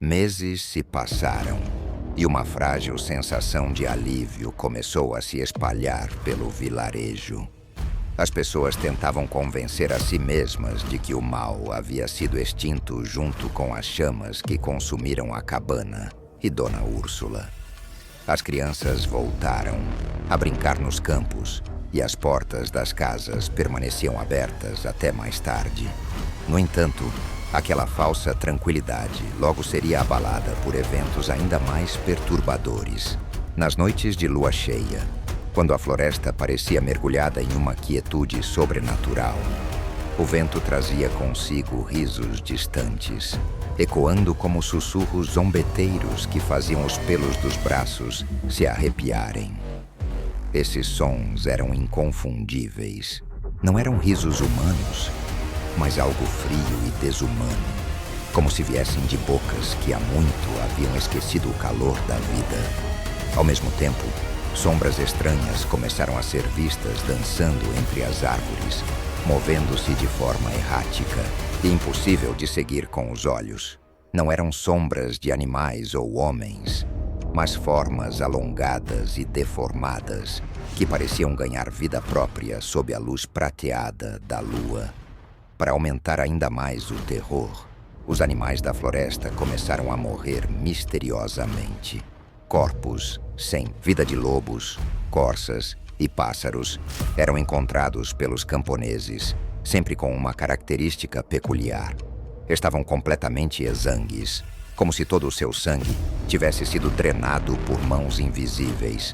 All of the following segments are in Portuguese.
Meses se passaram e uma frágil sensação de alívio começou a se espalhar pelo vilarejo. As pessoas tentavam convencer a si mesmas de que o mal havia sido extinto junto com as chamas que consumiram a cabana e Dona Úrsula. As crianças voltaram a brincar nos campos e as portas das casas permaneciam abertas até mais tarde. No entanto, aquela falsa tranquilidade logo seria abalada por eventos ainda mais perturbadores. Nas noites de lua cheia, quando a floresta parecia mergulhada em uma quietude sobrenatural, o vento trazia consigo risos distantes, ecoando como sussurros zombeteiros que faziam os pelos dos braços se arrepiarem. Esses sons eram inconfundíveis. Não eram risos humanos, mas algo frio e desumano, como se viessem de bocas que há muito haviam esquecido o calor da vida. Ao mesmo tempo, sombras estranhas começaram a ser vistas dançando entre as árvores, movendo-se de forma errática e impossível de seguir com os olhos. Não eram sombras de animais ou homens, mas formas alongadas e deformadas que pareciam ganhar vida própria sob a luz prateada da lua. Para aumentar ainda mais o terror, os animais da floresta começaram a morrer misteriosamente. Corpos sem vida de lobos, corças e pássaros eram encontrados pelos camponeses, sempre com uma característica peculiar. Estavam completamente exangues, como se todo o seu sangue tivesse sido drenado por mãos invisíveis.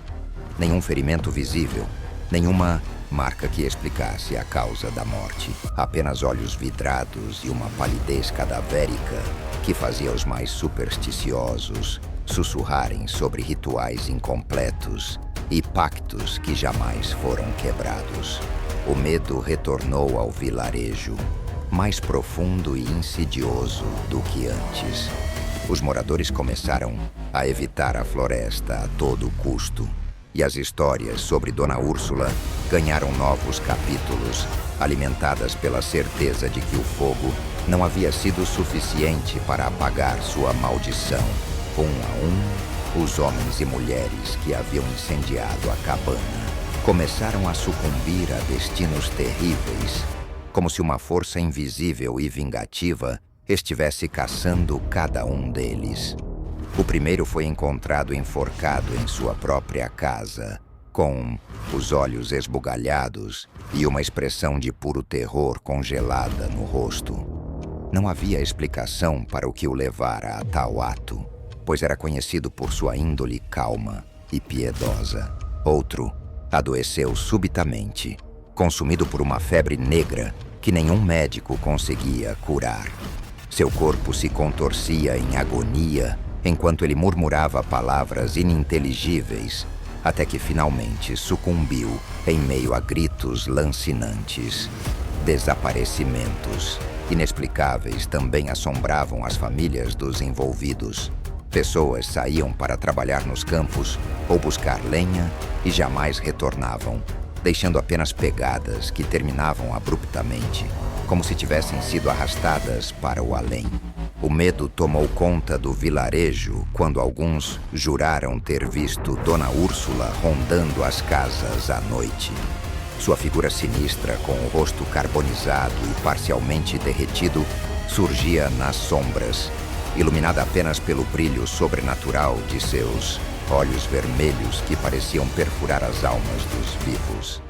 Nenhum ferimento visível, nenhuma marca que explicasse a causa da morte. Apenas olhos vidrados e uma palidez cadavérica que fazia os mais supersticiosos sussurrarem sobre rituais incompletos e pactos que jamais foram quebrados. O medo retornou ao vilarejo, mais profundo e insidioso do que antes. Os moradores começaram a evitar a floresta a todo custo, e as histórias sobre Dona Úrsula ganharam novos capítulos, alimentadas pela certeza de que o fogo não havia sido suficiente para apagar sua maldição. Um a um, os homens e mulheres que haviam incendiado a cabana começaram a sucumbir a destinos terríveis, como se uma força invisível e vingativa estivesse caçando cada um deles. O primeiro foi encontrado enforcado em sua própria casa, com os olhos esbugalhados e uma expressão de puro terror congelada no rosto. Não havia explicação para o que o levara a tal ato, pois era conhecido por sua índole calma e piedosa. Outro adoeceu subitamente, consumido por uma febre negra que nenhum médico conseguia curar. Seu corpo se contorcia em agonia enquanto ele murmurava palavras ininteligíveis, até que finalmente sucumbiu em meio a gritos lancinantes. Desaparecimentos inexplicáveis também assombravam as famílias dos envolvidos. Pessoas saíam para trabalhar nos campos ou buscar lenha e jamais retornavam, deixando apenas pegadas que terminavam abruptamente, como se tivessem sido arrastadas para o além. O medo tomou conta do vilarejo quando alguns juraram ter visto Dona Úrsula rondando as casas à noite. Sua figura sinistra, com o rosto carbonizado e parcialmente derretido, surgia nas sombras, iluminada apenas pelo brilho sobrenatural de seus olhos vermelhos que pareciam perfurar as almas dos vivos.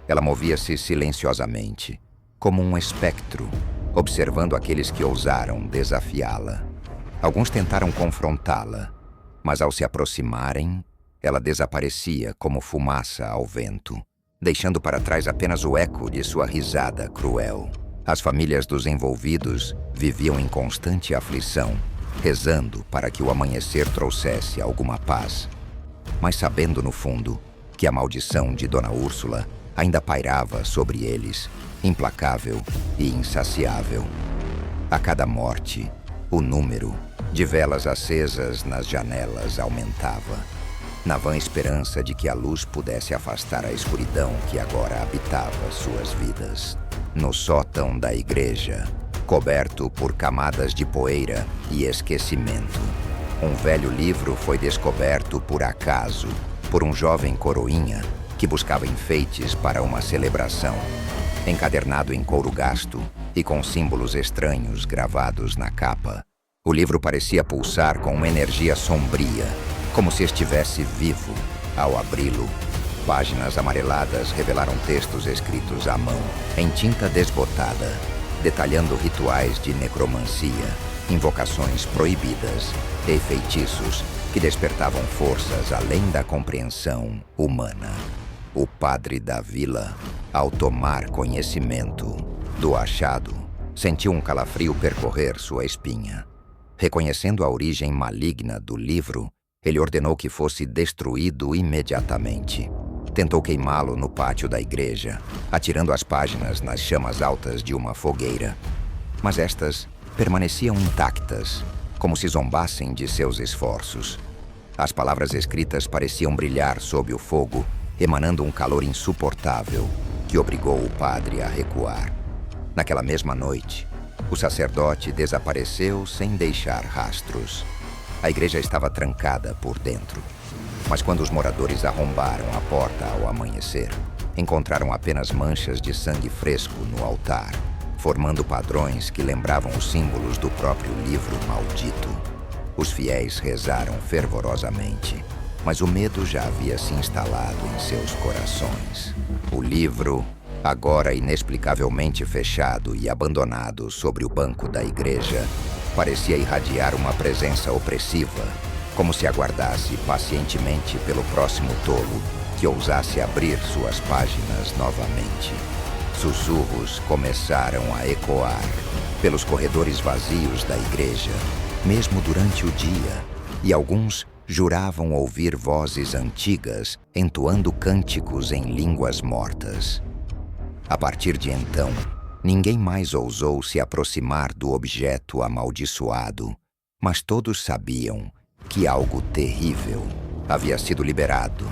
Ela movia-se silenciosamente, como um espectro, observando aqueles que ousaram desafiá-la. Alguns tentaram confrontá-la, mas ao se aproximarem, ela desaparecia como fumaça ao vento, deixando para trás apenas o eco de sua risada cruel. As famílias dos envolvidos viviam em constante aflição, rezando para que o amanhecer trouxesse alguma paz, mas sabendo no fundo que a maldição de Dona Úrsula ainda pairava sobre eles, implacável e insaciável. A cada morte, o número de velas acesas nas janelas aumentava, na vã esperança de que a luz pudesse afastar a escuridão que agora habitava suas vidas. No sótão da igreja, coberto por camadas de poeira e esquecimento. Um velho livro foi descoberto por acaso por um jovem coroinha que buscava enfeites para uma celebração. Encadernado em couro gasto e com símbolos estranhos gravados na capa, o livro parecia pulsar com uma energia sombria, como se estivesse vivo. Ao abri-lo, páginas amareladas revelaram textos escritos à mão, em tinta desbotada, detalhando rituais de necromancia, invocações proibidas e feitiços que despertavam forças além da compreensão humana. O padre da vila, ao tomar conhecimento do achado, sentiu um calafrio percorrer sua espinha. Reconhecendo a origem maligna do livro, ele ordenou que fosse destruído imediatamente. Tentou queimá-lo no pátio da igreja, atirando as páginas nas chamas altas de uma fogueira. Mas estas permaneciam intactas, como se zombassem de seus esforços. As palavras escritas pareciam brilhar sob o fogo, emanando um calor insuportável que obrigou o padre a recuar. Naquela mesma noite, o sacerdote desapareceu sem deixar rastros. A igreja estava trancada por dentro, mas quando os moradores arrombaram a porta ao amanhecer, encontraram apenas manchas de sangue fresco no altar, formando padrões que lembravam os símbolos do próprio livro maldito. Os fiéis rezaram fervorosamente, mas o medo já havia se instalado em seus corações. O livro, agora inexplicavelmente fechado e abandonado sobre o banco da igreja, parecia irradiar uma presença opressiva, como se aguardasse pacientemente pelo próximo tolo que ousasse abrir suas páginas novamente. Sussurros começaram a ecoar pelos corredores vazios da igreja, mesmo durante o dia, e alguns juravam ouvir vozes antigas entoando cânticos em línguas mortas. A partir de então, ninguém mais ousou se aproximar do objeto amaldiçoado, mas todos sabiam que algo terrível havia sido liberado,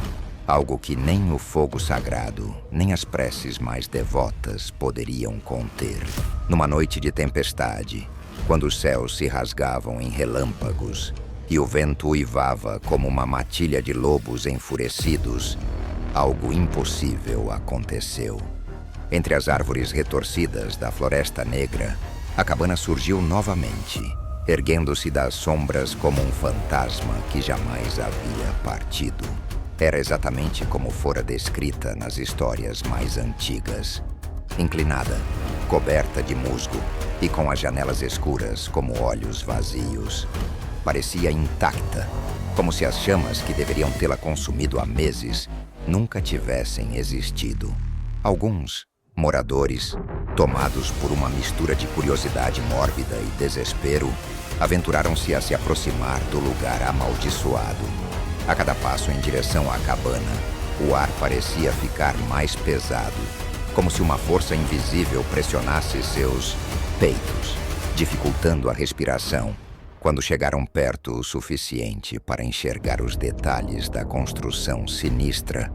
algo que nem o fogo sagrado, nem as preces mais devotas poderiam conter. Numa noite de tempestade, quando os céus se rasgavam em relâmpagos e o vento uivava como uma matilha de lobos enfurecidos, algo impossível aconteceu. Entre as árvores retorcidas da Floresta Negra, a cabana surgiu novamente, erguendo-se das sombras como um fantasma que jamais havia partido. Era exatamente como fora descrita nas histórias mais antigas. Inclinada, coberta de musgo e com as janelas escuras como olhos vazios. Parecia intacta, como se as chamas que deveriam tê-la consumido há meses nunca tivessem existido. Alguns moradores, tomados por uma mistura de curiosidade mórbida e desespero, aventuraram-se a se aproximar do lugar amaldiçoado. A cada passo em direção à cabana, o ar parecia ficar mais pesado, como se uma força invisível pressionasse seus peitos, dificultando a respiração. Quando chegaram perto o suficiente para enxergar os detalhes da construção sinistra,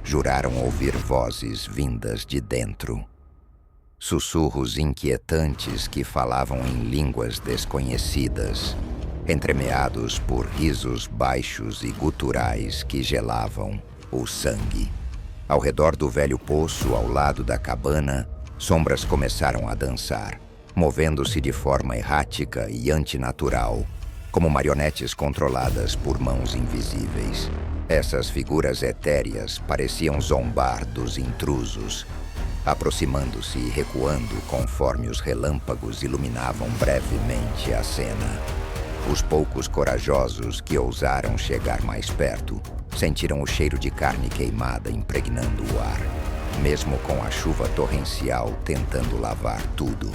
juraram ouvir vozes vindas de dentro. Sussurros inquietantes que falavam em línguas desconhecidas, entremeados por risos baixos e guturais que gelavam o sangue. Ao redor do velho poço, ao lado da cabana, sombras começaram a dançar, movendo-se de forma errática e antinatural, como marionetes controladas por mãos invisíveis. Essas figuras etéreas pareciam zombar dos intrusos, aproximando-se e recuando conforme os relâmpagos iluminavam brevemente a cena. Os poucos corajosos que ousaram chegar mais perto sentiram o cheiro de carne queimada impregnando o ar, mesmo com a chuva torrencial tentando lavar tudo.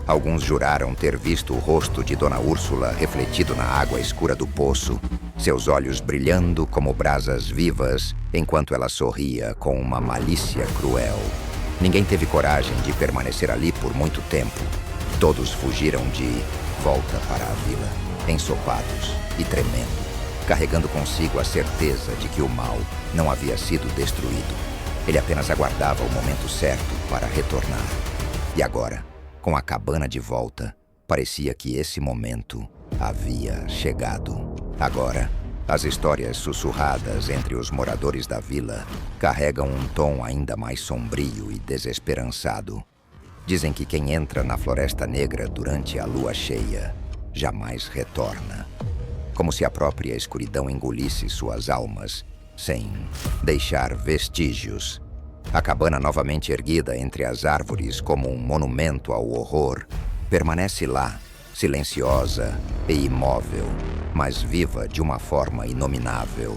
Alguns juraram ter visto o rosto de Dona Úrsula refletido na água escura do poço, seus olhos brilhando como brasas vivas, enquanto ela sorria com uma malícia cruel. Ninguém teve coragem de permanecer ali por muito tempo. Todos fugiram de volta para a vila, ensopados e tremendo, carregando consigo a certeza de que o mal não havia sido destruído. Ele apenas aguardava o momento certo para retornar. E agora, Com a cabana de volta, parecia que esse momento havia chegado. Agora, as histórias sussurradas entre os moradores da vila carregam um tom ainda mais sombrio e desesperançado. Dizem que quem entra na Floresta Negra durante a lua cheia jamais retorna. Como se a própria escuridão engolisse suas almas, sem deixar vestígios. A cabana novamente erguida entre as árvores como um monumento ao horror, permanece lá, silenciosa e imóvel, mas viva de uma forma inominável.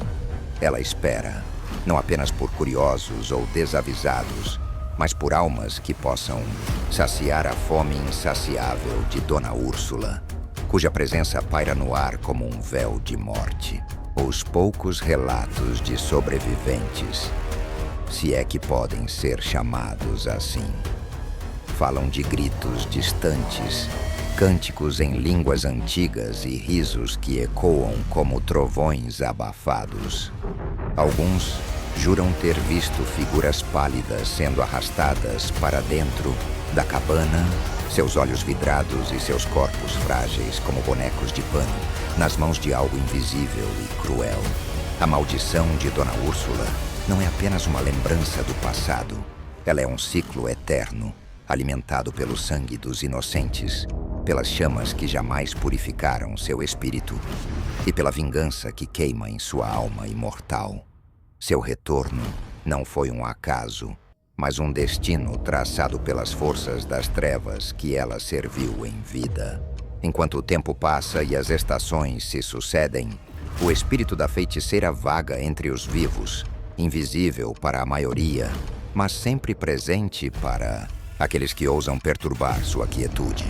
Ela espera, não apenas por curiosos ou desavisados, mas por almas que possam saciar a fome insaciável de Dona Úrsula, cuja presença paira no ar como um véu de morte. Os poucos relatos de sobreviventes, se é que podem ser chamados assim, falam de gritos distantes, cânticos em línguas antigas e risos que ecoam como trovões abafados. Alguns juram ter visto figuras pálidas sendo arrastadas para dentro da cabana, seus olhos vidrados e seus corpos frágeis como bonecos de pano, nas mãos de algo invisível e cruel. A maldição de Dona Úrsula não é apenas uma lembrança do passado. Ela é um ciclo eterno, alimentado pelo sangue dos inocentes, pelas chamas que jamais purificaram seu espírito e pela vingança que queima em sua alma imortal. Seu retorno não foi um acaso, mas um destino traçado pelas forças das trevas que ela serviu em vida. Enquanto o tempo passa e as estações se sucedem, o espírito da feiticeira vaga entre os vivos, invisível para a maioria, mas sempre presente para aqueles que ousam perturbar sua quietude.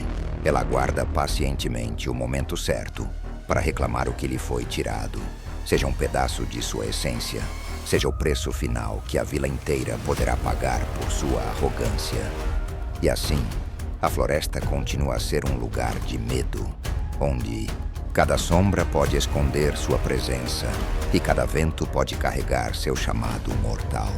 Ela aguarda pacientemente o momento certo para reclamar o que lhe foi tirado, seja um pedaço de sua essência, seja o preço final que a vila inteira poderá pagar por sua arrogância. E assim, a floresta continua a ser um lugar de medo, onde cada sombra pode esconder sua presença e cada vento pode carregar seu chamado mortal.